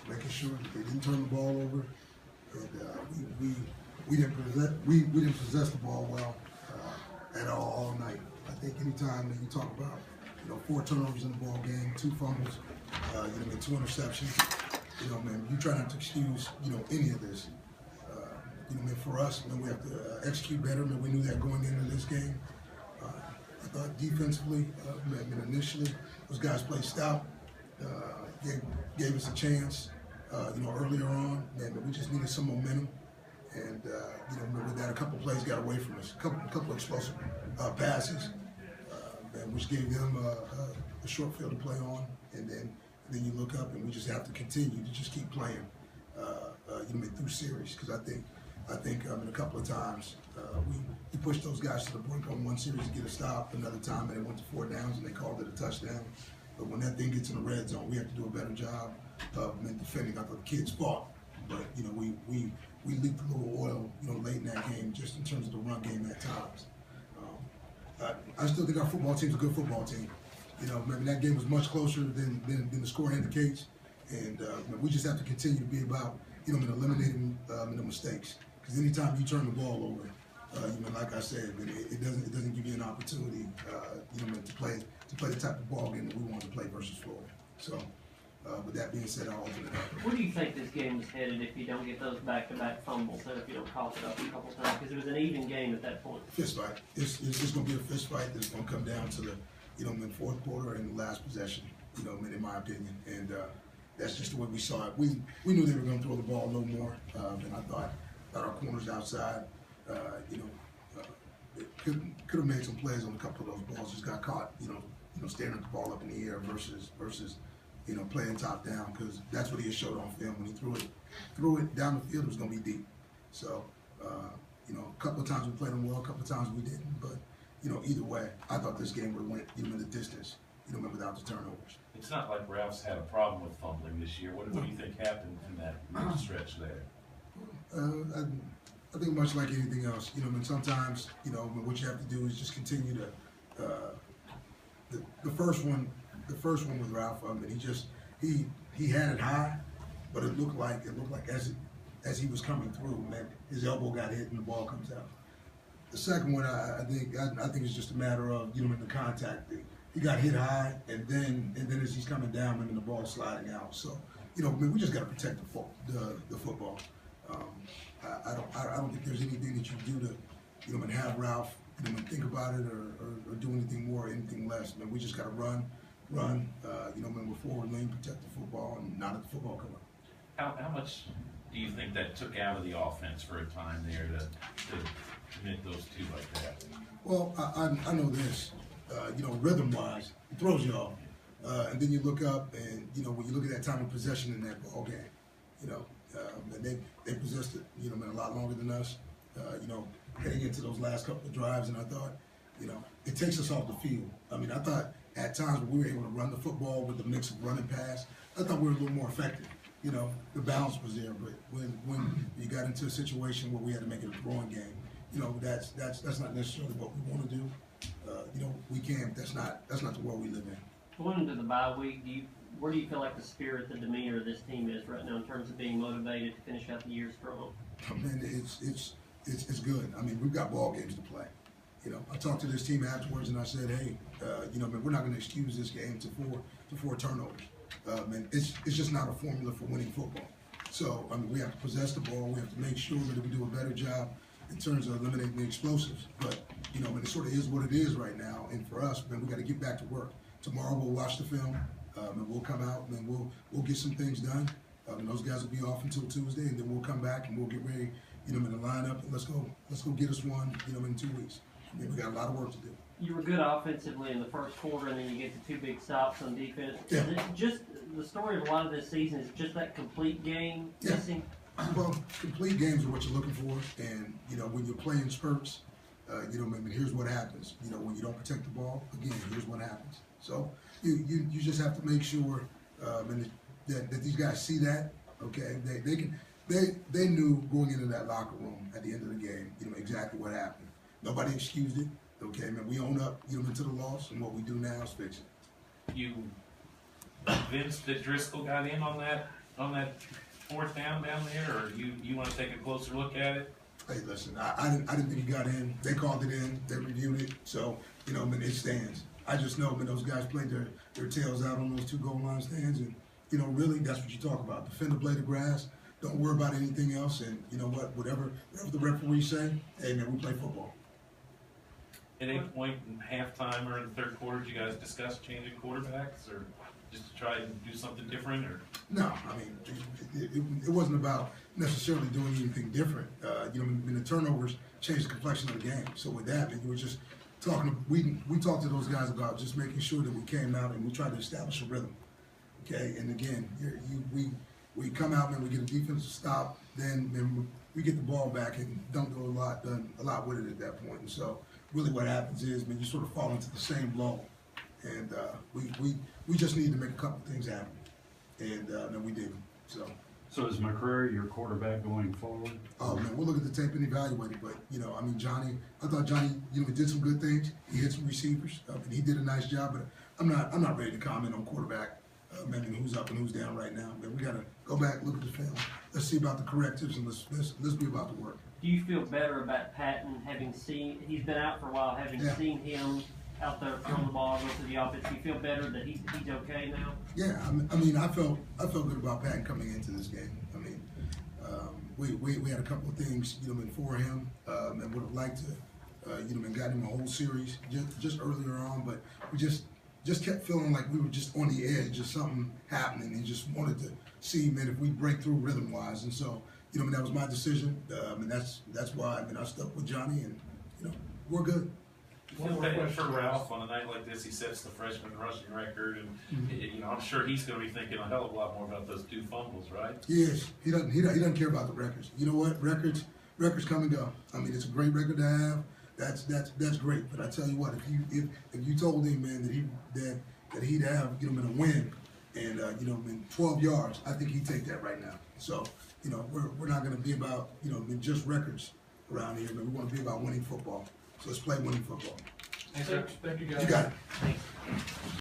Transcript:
making sure that they didn't turn the ball over, and we didn't possess the ball well at all night. I think anytime that you talk about 4 turnovers in the ball game, 2 fumbles, 2 interceptions, man, you try not to excuse any of this. Man, for us, man, we have to execute better. Man, we knew that going into this game. I thought defensively, man, initially, those guys played stout, gave us a chance, earlier on, man, but we just needed some momentum. And, with that, a couple plays got away from us, a couple explosive passes, man, which gave them a short field to play on. And then you look up and we just have to continue to just keep playing, through series. Because I think a couple of times we pushed those guys to the brink on one series to get a stop. Another time they went to 4 downs and they called it a touchdown. But when that thing gets in the red zone, we have to do a better job of defending. I thought the kids fought, but we leaked a little oil late in that game just in terms of the run game at times. I still think our football team's a good football team. Maybe that game was much closer than the score indicates, and we just have to continue to be about eliminating the mistakes. Because anytime you turn the ball over, like I said, it doesn't give you an opportunity, to play the type of ball game that we want to play versus Florida. So, with that being said, I'll open it up. Where do you think this game is headed if you don't get those back-to-back fumbles and if you don't cough it up a couple times? Because it was an even game at that point. Fist fight. It's just going to be a fist fight that's going to come down to the, in the fourth quarter and the last possession. In my opinion, and that's just the way we saw it. We knew they were going to throw the ball a little more, and I thought our corners outside, could have made some plays on a couple of those balls. Just got caught, staring at the ball up in the air versus playing top down, because that's what he showed on film when he threw it down the field. It was going to be deep. So, a couple of times we played them well, a couple of times we didn't. But either way, I thought this game would have went in the distance, without the turnovers. It's not like Ralph's had a problem with fumbling this year. What do you think happened in that stretch there? I think much like anything else, sometimes, what you have to do is just continue to, the first one with Ralph, he had it high, but it looked like as he was coming through, man, his elbow got hit and the ball comes out. The second one, I think it's just a matter of, in the contact thing. He got hit high, and then as he's coming down, and the ball sliding out. So, we just got to protect the football. I don't think there's anything that you do to, and have Ralph, think about it or do anything more or anything less. Man, we just got to run, we're forward lane, protect the football, and not let the football come up. How much do you think that took out of the offense for a time there to commit those two like that? Well, I know this, rhythm-wise, it throws you off. And then you look up and, when you look at that time of possession in that ball game, and they possessed it, a lot longer than us, heading into those last couple of drives. And I thought, it takes us off the field. I mean, I thought at times when we were able to run the football with the mix of run and pass, I thought we were a little more effective. The balance was there. But when you got into a situation where we had to make it a throwing game, that's not necessarily what we want to do. We can't. That's not the world we live in. Going into the bye week, where do you feel like the spirit, the demeanor of this team is right now in terms of being motivated to finish out the year strong? I mean, it's good. I mean, we've got ball games to play. I talked to this team afterwards and I said, hey, man, we're not going to excuse this game to four turnovers. Man, it's just not a formula for winning football. So, I mean, we have to possess the ball. We have to make sure that we do a better job in terms of eliminating the explosives. But, I mean, it sort of is what it is right now. And for us, man, we got to get back to work. Tomorrow we'll watch the film, and we'll come out and we'll get some things done. And those guys will be off until Tuesday, and then we'll come back and we'll get ready, in the lineup. And let's go get us one, in 2 weeks. I mean, we got a lot of work to do. You were good offensively in the first quarter, and then you get the 2 big stops on defense. Yeah. Is it just the story of a lot of this season is just that complete game missing? Well, complete games are what you're looking for, and when you're playing spurts, maybe here's what happens. When you don't protect the ball, again, here's what happens. So you just have to make sure that these guys see that. Okay, they knew going into that locker room at the end of the game, exactly what happened. Nobody excused it. Okay, man, we own up, into the loss, and what we do now is fix it. You convinced that Driscoll got in on that on that fourth down there, or you wanna take a closer look at it? Hey, listen, I didn't think he got in. They called it in. They reviewed it. So, you know, I mean, it stands. I just know, man, those guys played their tails out on those 2 goal line stands. And, you know, really, that's what you talk about. Defend the blade of grass. Don't worry about anything else. And, you know what, whatever the referee say, hey, man, we play football. At any point in halftime or in the third quarter, did you guys discuss changing quarterbacks, or just to try and do something different, or? No, I mean, it wasn't about necessarily doing anything different. You know, I mean, the turnovers changed the complexion of the game. So with that, man, you were just talking. We talked to those guys about just making sure that we came out and we tried to establish a rhythm. Okay, and again, we come out and we get a defensive stop, then we get the ball back and don't do a lot with it at that point. And so really, what happens is, man, you sort of fall into the same lull, and we just need to make a couple things happen. And then we did. So is McCrary your quarterback going forward? Oh man, we'll look at the tape and evaluate it. But you know, I mean, I thought Johnny, you know, did some good things. He hit some receivers, and he did a nice job. But I'm not ready to comment on quarterback. Maybe who's up and who's down right now. But we gotta go back, look at the film. Let's see about the correctives, and let's be about the work. Do you feel better about Patton having seen, he's been out for a while, having seen him out there throwing the ball, go to the offense? Do you feel better that he's okay now? Yeah, I mean, I felt good about Patton coming into this game. I mean, we had a couple of things, you know, for him, and would have liked to, you know, and got him a whole series just earlier on, but we just kept feeling like we were just on the edge of something happening, and just wanted to see, man, if we break through rhythm wise. And so, you know, I mean, that was my decision, and that's why, I mean, I stuck with Johnny, and you know, we're good. One more question for Ralph. On a night like this, he sets the freshman rushing record, and you know, I'm sure he's going to be thinking a hell of a lot more about those 2 fumbles, right? Yes, he doesn't care about the records. You know what? Records come and go. I mean, it's a great record to have. That's great. But I tell you what, if you told him, man, that he'd have, you know, in a win, and you know, in 12 yards, I think he'd take that right now. So, you know, we're not going to be about, you know, just records around here, but we want to be about winning football. So let's play winning football. Thank you, guys. You got it. Thanks.